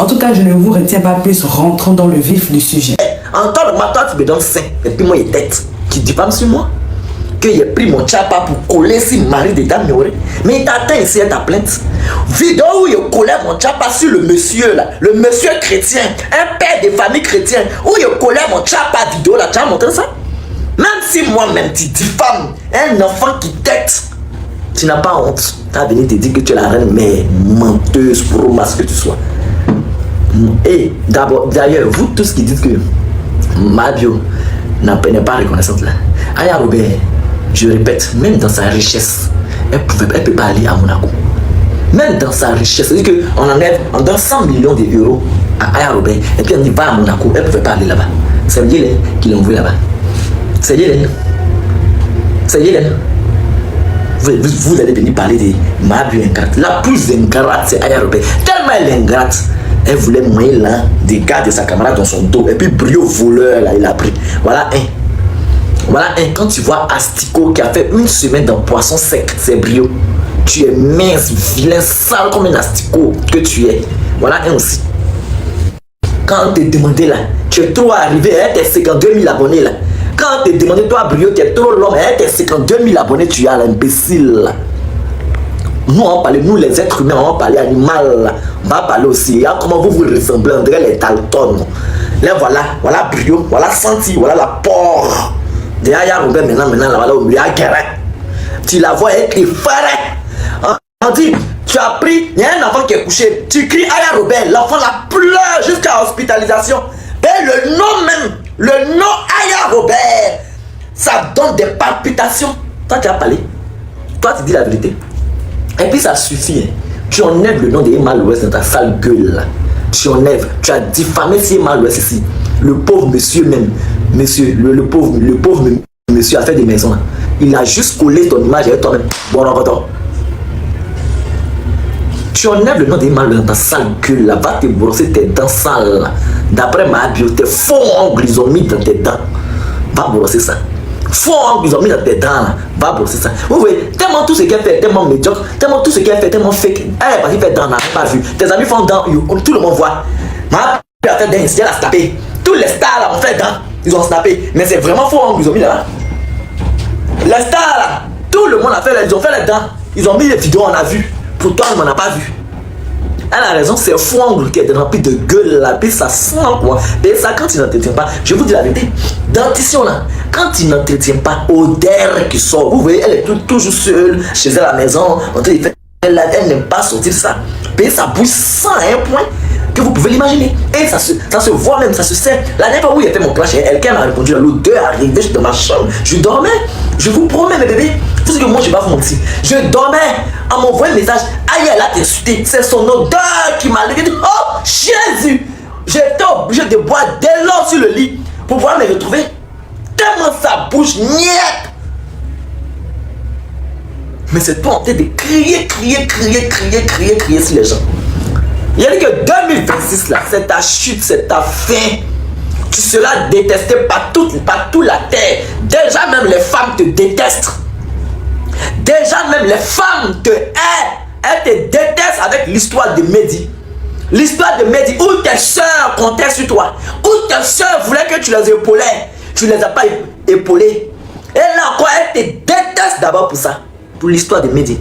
En tout cas, je ne vous retiens pas plus, rentrons dans le vif du sujet. En temps de ma toi, tu me donnes 5, et puis moi, il tête. Tu diffames sur moi. Que j'ai pris mon tchapa pour coller si mari de dame ignorée. Mais il t'atteint ici à ta plainte. Vidéo où il collait mon tchapa sur le monsieur là, le monsieur chrétien, un père de famille chrétien, où il collait mon tchapa vidéo là, tu as montré ça? Même si moi-même tu diffames un enfant qui tête, tu n'as pas honte. Tu as venu te dire que tu es la reine, mais menteuse, promasse que tu sois. Et d'abord, d'ailleurs, vous tous qui dites que ma bio n'est pas reconnaissante là. Aya Robert, je répète, même dans sa richesse, elle peut pas aller à Monaco. Même dans sa richesse, c'est-à-dire qu'on enlève, on donne 100 millions d'euros à Aya Robert, et puis on y va à Monaco, elle ne pouvait pas aller là-bas. C'est Yélène qui l'a envoyé là-bas. C'est Yélène. C'est Yélène. Vous allez venir parler de ma bio ingrate. La plus ingrate, c'est Aya Robert. Tellement elle est ingrate, elle voulait moyen là, des gars de sa camarade dans son dos, et puis Brio voleur là, il a pris. Voilà un. Voilà un. Quand tu vois Astico qui a fait une semaine dans poisson sec, c'est Brio. Tu es mince, vilain, sale comme un Astico que tu es. Voilà un aussi. Quand on te demandait là, tu es trop arrivé, t'es 52 000 abonnés là. Quand on te demandait, toi Brio, tu es trop l'homme, t'es 52 000 abonnés, tu es l'imbécile là. Nous on parle, nous les êtres humains, on va parler animal là. On va parler aussi, hein, comment vous vous ressemblez, on dirait les Dalton. Là voilà Brio, voilà Santi, voilà la porc. Derrière, il y a Robert maintenant, là, voilà, au milieu, tu la vois, elle est farée. On dit, tu as pris, il y a un enfant qui est couché, tu cries Aya Robert, l'enfant la pleure jusqu'à hospitalisation. Et le nom même, le nom Aya Robert, ça donne des palpitations. Toi, tu as parlé. Toi, tu dis la vérité. Et puis, ça suffit. Hein. Tu enlèves le nom de Emma Louest dans ta sale gueule. Là. Tu enlèves, tu as diffamé si Emma Louest ici. Le pauvre monsieur même, monsieur, le pauvre monsieur a fait des maisons. Là. Il a juste collé ton image avec toi-même. Bon, tu enlèves le nom des mal dans ta sale gueule là, va te brosser tes dents sales. D'après ma bio, tes faux ongles ils ont mis dans tes dents. Va brosser ça. Faux ongles ils ont mis dans tes dents là. Va brosser ça. Vous voyez, tellement tout ce qu'elle fait, tellement médiocre, tellement tout ce qu'elle fait, tellement fake. Elle est partie faire dents, n'a pas vu. Tes amis font dents, tout le monde voit. Ma bio a fait dents, elle a snappé. Tous les stars là ont fait dents, ils ont snappé. Mais c'est vraiment faux ongles ils ont mis là. Les stars là, tout le monde a fait, ils ont fait les dents. Ils ont mis les vidéos, on a vu. Pourtant, on n'en a pas vu. Elle a raison, c'est fond qui est rempli de gueule là, puis ça sent quoi. Et ça, quand il n'entretient pas, je vous dis la vérité, dentition là, quand il n'entretient pas, odeur qui sort, vous voyez, elle est toujours seule chez elle à la maison, elle n'aime pas sortir ça. Puis ça bouge sans un point que vous pouvez l'imaginer. Et ça se voit même, ça se sait. La dernière fois où il était mon clash, elle m'a répondu, l'odeur arrivait dans ma chambre. Je dormais, je vous promets mes bébés. Tout ce que moi je vais pas vous mentir. Je dormais, on m'envoie un message. Aïe, elle a t'insulté. C'est son odeur qui m'a levé. Oh Jésus! J'étais obligé de boire des l'eau sur le lit pour pouvoir me retrouver. Tellement ça bouge, niet! Mais c'est toi en train de crier sur les gens. Il y a dit que 2026 là, c'est ta chute, c'est ta fin. Tu seras détesté par toute la terre. Déjà même les femmes te détestent. Déjà même les femmes te haïssent. Elles te détestent avec l'histoire de Mehdi. L'histoire de Mehdi où tes soeurs comptaient sur toi. Où tes soeurs voulaient que tu les épaulais. Tu les as pas épaulées. Et là encore, elles te détestent d'abord pour ça. Pour l'histoire de Mehdi.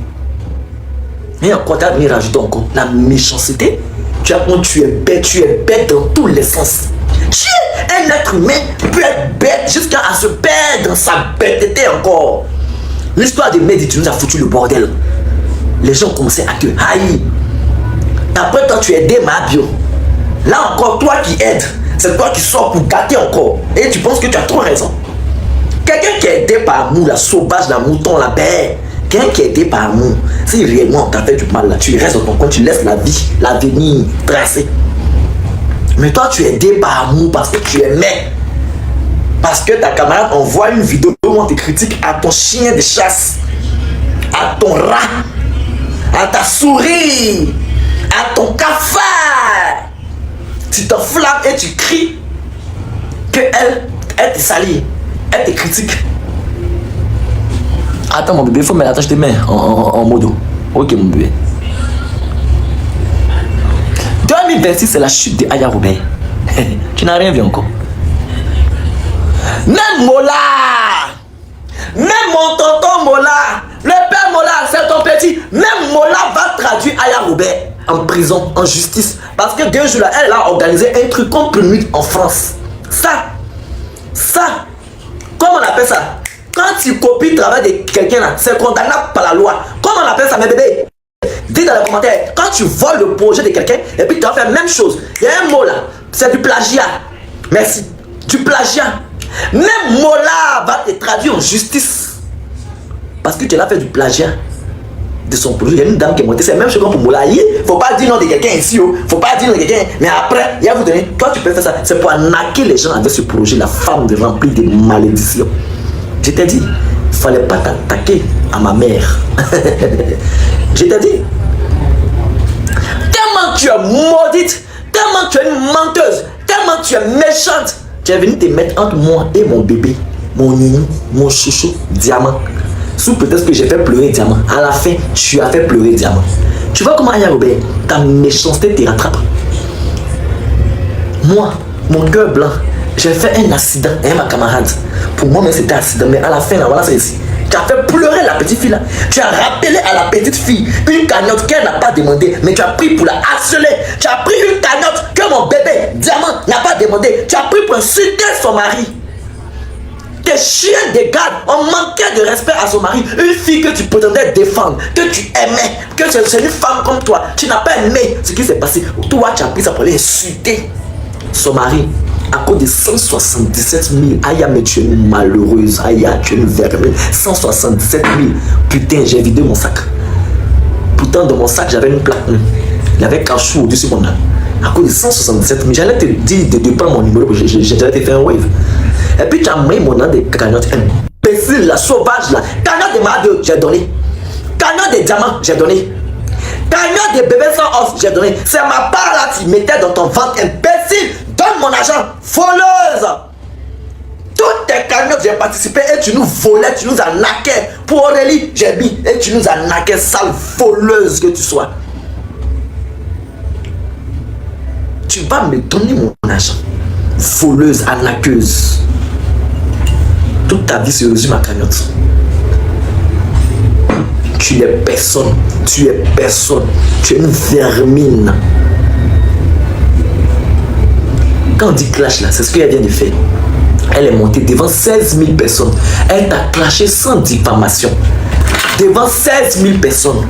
Et encore, tu as venu rajouter encore la méchanceté. Tu es bête dans tous les sens. Un être humain peut être bête jusqu'à se perdre dans sa bêteté encore. L'histoire de Mehdi, tu nous as foutu le bordel. Les gens commençaient à te haïr. Après toi, tu aidais ma bio. Là encore, toi qui aides, c'est toi qui sors pour gâter encore. Et tu penses que tu as trop raison. Quelqu'un qui est aidé par amour, la sauvage, la mouton, la bête. Quelqu'un qui est aidé par amour, si réellement on t'a fait du mal là, tu restes dans ton coin, tu laisses la vie, l'avenir tracer. Mais toi, tu es aidé par amour parce que tu aimais. Parce que ta camarade envoie une vidéo où on te critique à ton chien de chasse, à ton rat, à ta souris, à ton cafard. Tu t'enflammes et tu cries que elle te salit, elle te critique. Attends mon bébé, il faut me l'attacher tes mains en modo. Ok mon bébé. 2026, c'est la chute de Aya Robert. Tu n'as rien vu encore. Même Mola, même mon tonton Mola, le père Mola, c'est ton petit. Même Mola va traduire Aya Robert en prison, en justice. Parce que 2 jours là, elle a organisé un truc contre lui en France. Ça, comment on appelle ça? Quand tu copies le travail de quelqu'un là, c'est condamnable par la loi. Comment on appelle ça, mes bébés? Dis dans les commentaires, quand tu voles le projet de quelqu'un et puis tu vas faire la même chose, il y a un mot là, c'est du plagiat. Merci. Du plagiat. Même Mola va te traduire en justice. Parce que tu as fait du plagiat de son projet. Il y a une dame qui est montée, c'est la même chose pour Mola. Il ne faut pas dire non de quelqu'un ici, il ne faut pas dire non de quelqu'un. Mais après, il va vous donner, toi tu peux faire ça. C'est pour arnaquer les gens avec ce projet. La femme de remplir de malédictions. Je t'ai dit, il ne fallait pas t'attaquer à ma mère. Je t'ai dit. Tellement tu es maudite, tellement tu es une menteuse, tellement tu es méchante. Tu es venu te mettre entre moi et mon bébé, mon nini, mon chouchou, Diamant. Sous peut-être que j'ai fait pleurer Diamant. À la fin, tu as fait pleurer Diamant. Tu vois comment Aya Robert, ta méchanceté te rattrape. Moi, mon cœur blanc, j'ai fait un accident avec ma camarade. Pour moi, mais c'était un accident. Mais à la fin, là, voilà, c'est ici. Tu as fait pleurer la petite fille là. Tu as rappelé à la petite fille une cagnotte qu'elle n'a pas demandé, mais tu as pris pour la harceler. Tu as pris une cagnotte que mon bébé Diamant n'a pas demandé. Tu as pris pour insulter son mari. Tes chiens de garde ont manqué de respect à son mari. Une fille que tu prétendais défendre, que tu aimais, que c'est une femme comme toi. Tu n'as pas aimé ce qui s'est passé. Toi, tu as pris ça pour aller insulter son mari. À cause de 177 000. Aya, mais tu es une malheureuse. Aya, tu es une vermine. 177 000. Putain, j'ai vidé mon sac. Pourtant, dans mon sac, j'avais une plaque. Il y avait cachou au-dessus de mon âme. À cause de 177 000. J'allais te dire de prendre mon numéro. J'allais te faire un wave. Et puis, tu as mis mon nom de cagnotte. Imbécile, la sauvage, là. Cagnotte de Madio, j'ai donné. Cagnotte de diamants, j'ai donné. Cagnotte de bébés sans os, j'ai donné. C'est ma part là, tu mettais dans ton ventre, imbécile. Donne mon argent, voleuse. Toutes tes cagnottes, j'ai participé et tu nous volais, tu nous arnaquais. Pour Aurélie, j'ai mis et tu nous arnaquais, sale voleuse que tu sois. Tu vas me donner mon argent. Voleuse, arnaqueuse. Toute ta vie se résume à cagnotte. Tu n'es personne. Tu es personne. Tu es une vermine. Quand on dit clash là, c'est ce qu'elle vient de faire. Elle est montée devant 16 000 personnes. Elle t'a clashé sans diffamation. Devant 16 000 personnes.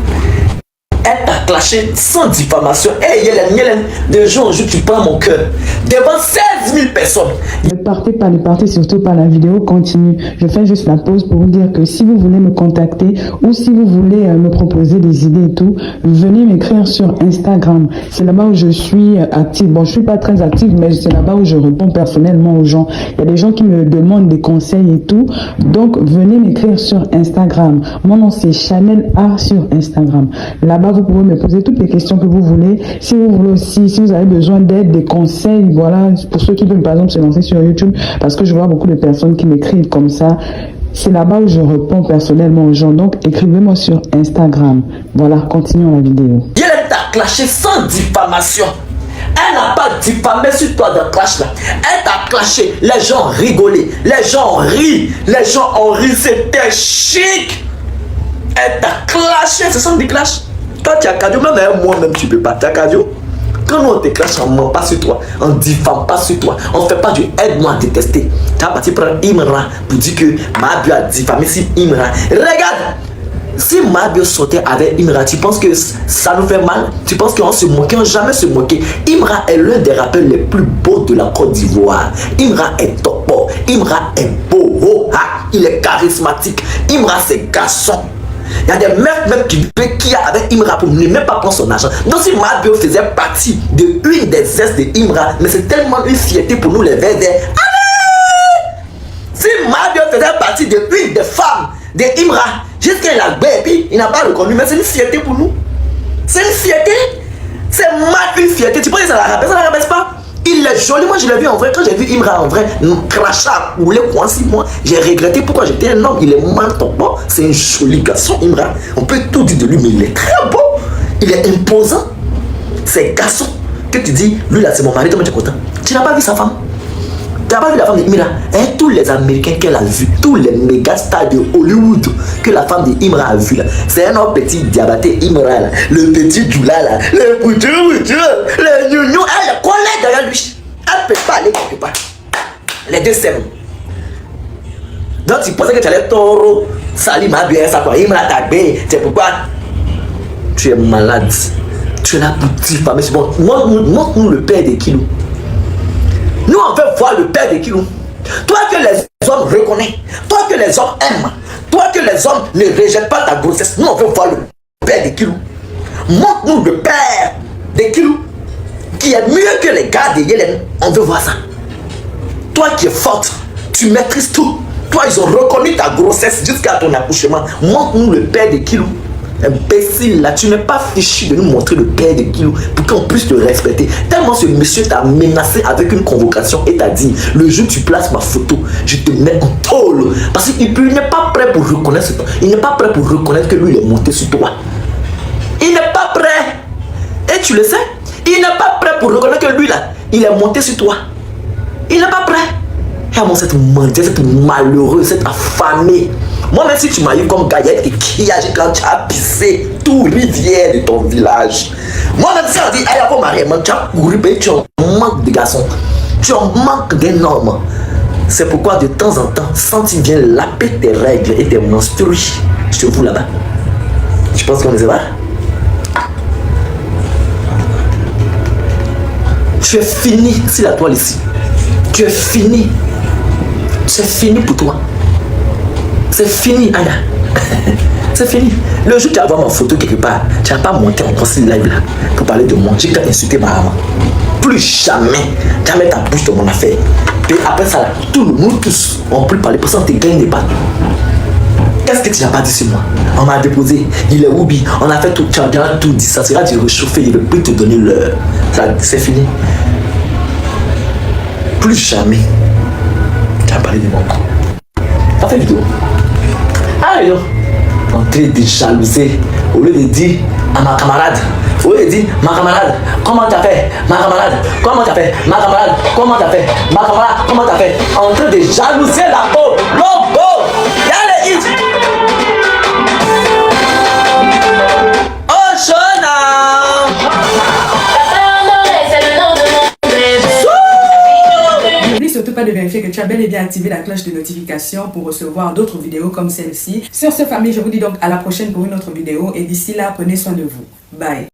Elle t'a clashé sans diffamation. Hey, Yélène, de jour en jour, tu prends mon cœur. Devant 16 000 personnes. Ne partez surtout pas, la vidéo continue. Je fais juste la pause pour vous dire que si vous voulez me contacter ou si vous voulez me proposer des idées et tout, venez m'écrire sur Instagram. C'est là-bas où je suis active. Bon, je suis pas très active, mais c'est là-bas où je réponds personnellement aux gens. Il y a des gens qui me demandent des conseils et tout. Donc, venez m'écrire sur Instagram. Mon nom, c'est Chanel Art sur Instagram. Là-bas, vous pouvez me poser toutes les questions que vous voulez. Si vous voulez aussi, si vous avez besoin d'aide, des conseils, voilà, pour ceux qui veulent par exemple se lancer sur YouTube, parce que je vois beaucoup de personnes qui m'écrivent comme ça. C'est là-bas où je réponds personnellement aux gens. Donc, écrivez-moi sur Instagram. Voilà, continuons la vidéo. Elle t'a clashé sans diffamation. Elle n'a pas diffamé sur toi de clash là. Elle t'a clashé. Les gens rigolaient. Les gens rient. Les gens ont ri. C'était chic. Elle t'a clashé. Ce sont des clashs. Toi, tu as cardio. Même moi-même, tu peux pas. Tu as cardio. Quand nous on te clash, on ne ment pas sur toi, on ne diffame pas sur toi, on ne fait pas du aide-moi à détester. Tu as parti prendre Imran pour dire que Mabio a diffamé si Imran. Regarde, si Mabio sortait avec Imran, tu penses que ça nous fait mal? Tu penses qu'on se moquait? On ne jamais se moquer. Imran est l'un des rappeurs les plus beaux de la Côte d'Ivoire. Imran est top. Imran est beau. Oh, ah, il est charismatique. Imran c'est garçon. Il y a des mecs même qui a avec Imran pour ne même pas prendre son argent. Donc si Mabio faisait partie de une des ex de Imran, mais c'est tellement une fierté pour nous les Verts. Allez! Si Mabio faisait partie de une des femmes de Imran, jusqu'à la baie, et puis il n'a pas reconnu, mais c'est une fierté pour nous. C'est une fierté. C'est mal une fierté. Tu penses que ça la rabaisse pas? Il est joli, moi je l'ai vu en vrai. Quand j'ai vu Imran en vrai, crachat, ou les coincés, moi j'ai regretté pourquoi j'étais un homme. Il est mal tombant, c'est un joli garçon, Imran. On peut tout dire de lui, mais il est très beau. Il est imposant. C'est garçon. que tu dis, lui là c'est mon mari, toi tu es content. Tu n'as pas vu sa femme. Tu n'as pas vu la femme d'Imra. Hein, tous les Américains qu'elle a vus, tous les méga stars de Hollywood que la femme d'Imra a vu là, c'est un autre petit diabaté Imra là, le petit Djoula là, le boutou, le nounou, elle est collée derrière lui. Elle ne peut pas aller quelque part. Les deux s'aiment. Donc tu pensais que tu allais taureau, salir ma bien ça quoi, Imra t'a bé, c'est pourquoi tu es malade. Tu es là pour diffamer. C'est bon. Montre-nous le père des kilos. Nous, on veut voir le père des kilos. Toi que les hommes reconnaissent, toi que les hommes aiment, toi que les hommes ne rejettent pas ta grossesse, nous, on veut voir le père des kilos. Montre-nous le père des kilos qui est mieux que les gars de Yélène. On veut voir ça. Toi qui es forte, tu maîtrises tout. Toi, ils ont reconnu ta grossesse jusqu'à ton accouchement. Montre-nous le père des kilos. Imbécile là, tu n'es pas fichu de nous montrer le père de kilos pour qu'on puisse te respecter. Tellement ce monsieur t'a menacé avec une convocation et t'a dit, le jour où tu places ma photo, je te mets en tôle. Parce qu'il n'est pas prêt pour reconnaître ça. Il n'est pas prêt pour reconnaître que lui il est monté sur toi. Il n'est pas prêt. Et tu le sais, il n'est pas prêt pour reconnaître que lui là, il est monté sur toi. Il n'est pas prêt. Regarde-moi cette mendiante, cette malheureuse, cette affamée. Moi, même si tu m'as eu comme Gaillette et Kiage quand tu as pissé tout rivière de ton village. Moi, même si on dit, allez, pour marier, tu as couru, tu en manques de garçons. Tu en manques d'énormes. C'est pourquoi de temps en temps, quand tu viens laper tes règles et tes menstrues, je te fous là-bas. Tu penses qu'on est là? Tu es fini, c'est la toile ici. Tu es fini. C'est fini pour toi. C'est fini, Aya. C'est fini. Le jour où tu vas voir ma photo quelque part, tu n'as pas monté encore ce live là pour parler de moi. Tu as insulté ma maman. Plus jamais, jamais ta bouche de mon affaire. Et après ça, là, tout le monde, tous, on peut parler pour ça, on te gagne pas. Qu'est-ce que tu n'as pas dit sur moi? On m'a déposé, il est Oubi, on a fait tout, tu as déjà tout dit. Ça sera du réchauffé, il ne veut plus te donner l'heure. C'est fini. Plus jamais, tu as parlé de moi. Ça fait vidéo. Ah, yo, en train de jalouser, au lieu de dire à ma camarade, au lieu de dire ma camarade, comment t'as fait? Ma camarade, comment t'as fait? Ma camarade, comment t'as fait? Ma camarade, comment t'as fait? En train de jalouser la peau, l'ombo, y'a les hits. Oh, Shona! N'oublie surtout pas de vérifier que tu as bel et bien activé la cloche de notification pour recevoir d'autres vidéos comme celle-ci. Sur ce, famille, je vous dis donc à la prochaine pour une autre vidéo et d'ici là, prenez soin de vous. Bye.